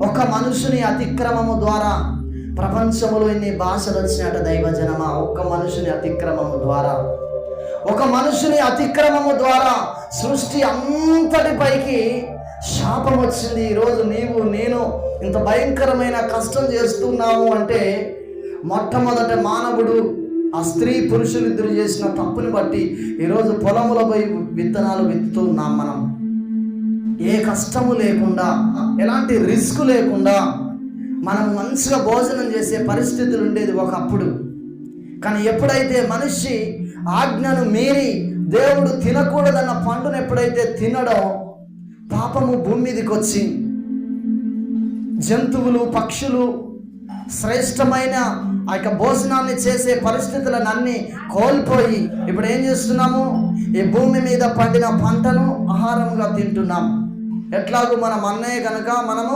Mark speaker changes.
Speaker 1: ఒక మనుషుని అతిక్రమము ద్వారా ప్రపంచంలో ఎన్ని భాషలు వచ్చినట్టు దైవజనమా, ఒక్క మనుషుని అతిక్రమము ద్వారా, ఒక మనుషుని అతిక్రమము ద్వారా సృష్టి అంతటిపైకి శాపం వచ్చింది. ఈరోజు నీవు నేను ఇంత భయంకరమైన కష్టం చేస్తున్నాము అంటే మొట్టమొదట మానవుడు ఆ స్త్రీ పురుషులిద్దరు చేసిన తప్పుని బట్టి ఈరోజు పొలముల పోయి విత్తనాలు విత్తుతూ ఉన్నాం. మనం ఏ కష్టము లేకుండా, ఎలాంటి రిస్క్ లేకుండా మనం మంచిగా భోజనం చేసే పరిస్థితులు ఉండేది ఒకప్పుడు. కానీ ఎప్పుడైతే మనిషి ఆజ్ఞను మీరి దేవుడు తినకూడదన్న పండును ఎప్పుడైతే తినడో పాపము భూమి మీదకి వచ్చి జంతువులు పక్షులు శ్రేష్టమైన ఆ యొక్క భోజనాన్ని చేసే పరిస్థితులను అన్నీ కోల్పోయి ఇప్పుడు ఏం చేస్తున్నాము? ఈ భూమి మీద పండిన పంటను ఆహారంగా తింటున్నాం. ఎట్లాగూ మనం అన్నయ్య కనుక మనము